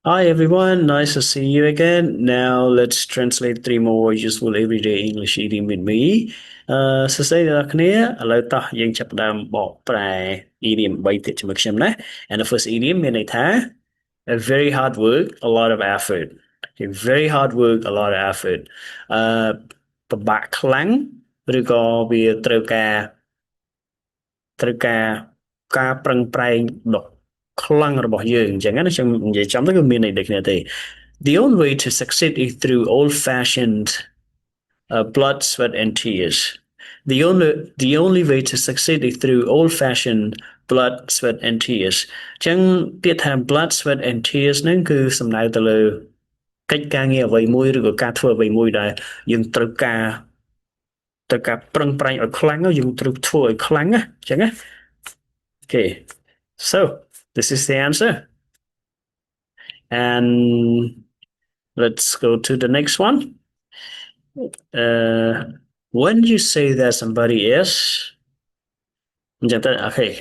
Hi everyone, nice to see you again. Now let's translate three more useful everyday English idiom with me. សួស្តីអ្នកនរគ្នា ឥឡូវតោះយើងចាប់ផ្ដើមបកប្រែ idiom 3ទៀតជាមួយខ្ញុំណា And the first idiom មានន័យថា a very hard work, a lot of effort. Okay, very hard work, a lot of effort. ពិបាកខ្លាំងឬក៏វាត្រូវការការប្រឹងប្រែងដ៏ខ្លាំងរបស់យើងអញ្ចឹងណាខ្ញុំនិយាយចំទៅគឺមានន័យដូចគ្នាទេ The only way to succeed is through old-fashioned blood, sweat, and tears. The only way to succeed is through old-fashioned blood, sweat, and tears. អញ្ចឹងពាក្យថា blood, sweat, and tears ហ្នឹងគឺសំដៅទៅលើកិច្ចការងារអ្វីមួយឬក៏ការធ្វើអ្វីមួយដែលយើងត្រូវការប្រឹងប្រែងឲ្យខ្លាំងយើងត្រូវធ្វើឲ្យខ្លាំងណាអញ្ចឹងណា Okay, so this is the answer. And let's go to the next one. Uh, when you say that somebody is okay,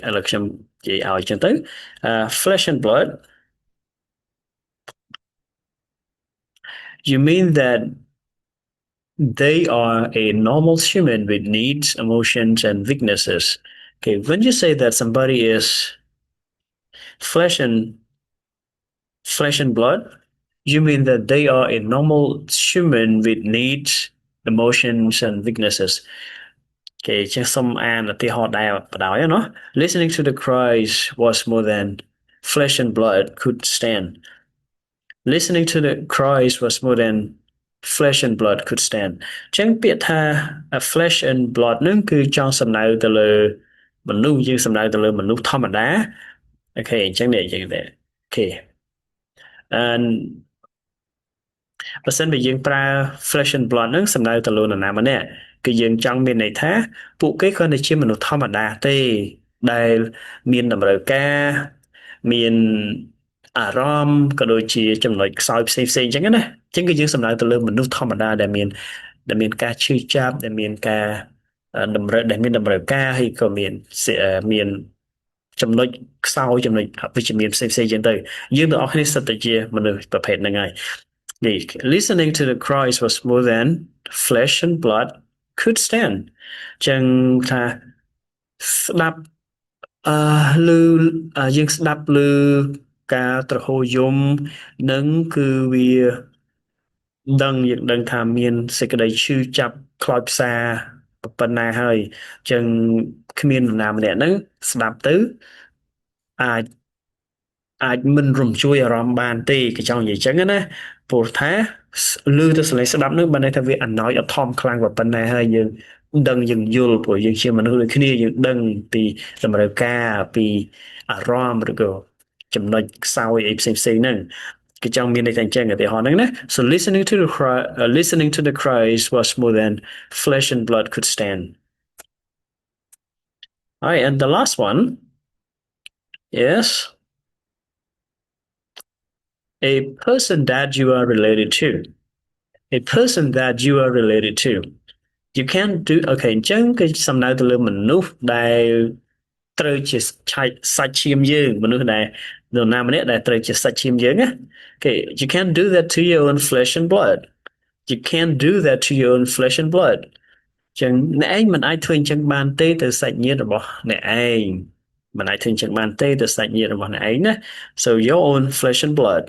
flesh and blood, you mean that they are a normal human with needs, emotions, and weaknesses. Okay, when you say that somebody is flesh and flesh and blood, you mean that they are a normal human with needs, emotions, and weaknesses. Okay, just some and the hot listening to the cries was more than flesh and blood could stand. Listening to the cries was more than flesh and blood could stand. ចឹងពាក្យថា flesh and blood ហ្នឹងគឺចង់សំដៅទៅលើមនុស្សយើងសំដៅទៅលើមនុស្សធម្មតា Okay អញ្ចឹងនេះ Okay and បើសិនបើយើងប្រើ flesh and blood ហ្នឹងសំដៅទៅលើនរណាម្នាក់គឺយើងចង់មានន័យថាពួកគេគ្រាន់តែជាមនុស្សធម្មតាទេដែលមានតម្រូវការមានអារម្មណ៍ក៏ដូចជាចំណុចខ្សោយផ្សេងៗអញ្ចឹងណាអញ្ចឹងគឺយើងសំដៅទៅលើមនុស្សធម្មតាដែលមានការឈឺចាប់ដែលមានការតម្រូវការហើយក៏មានចំណុចខ្សោយចំណុចអវិជ្ជមានផ្សេងៗអញ្ចឹងទៅយើងទាំងអស់គ្នាសិតតែជាមនុស្សប្រភេទហ្នឹងហើយ Listening to the cries was more than flesh and blood could stand ចឹងថាស្ដាប់យើងស្ដាប់ឮការទ្រហោយំនឹងគឺវាដឹងយើងដឹងថាមានសេចក្តីឈឺចាប់ខ្លោចផ្សាប៉ុណ្ណាហើយចឹងគ្មាននរណាម្នាក់ហ្នឹងស្ដាប់ទៅអាចអាចមិនរំជួយអារម្មណ៍បានទេគឺចង់និយាយចឹងណាព្រោះថាឮទៅសម្លេងស្ដាប់នឹងបានន័យថាវាអំណោយអធមខ្លាំងប៉ុណ្ណាហើយយើងដឹងយើងយល់ព្រោះយើងជាមនុស្សដូចគ្នាយើងដឹងពីតម្រូវការពីអារម្មណ៍ឬក៏ចំណុចខ្សោយអីផ្សេងៗហ្នឹងគឺចង់មានន័យថាអញ្ចឹងឧទាហរណ៍ហ្នឹងណា So listening to the cries was more than flesh and blood could stand. All right, and the last one is a person that you are related to. A person that you are related to. You can't do okay អញ្ចឹងគឺសំដៅទៅលើមនុស្សដែលត្រូវជាសាច់ឈាមយើងមនុស្សដែលនរណាម្នាក់ដែលត្រូវជាសាច់ឈាមយើងណា Okay, you can't do that to your own flesh and blood. You can't do that to your own flesh and blood. ចឹងអ្នកឯងមិនអាចធ្វើអញ្ចឹងបានទេទៅសាច់ញាតិរបស់អ្នកឯងមិនអាចធ្វើអញ្ចឹងបានទេទៅសាច់ញាតិរបស់អ្នកឯងណា So your own flesh and blood.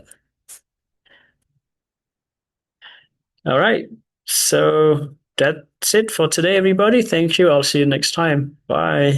All right. So that's it for today, everybody. Thank you. I'll see you next time. Bye.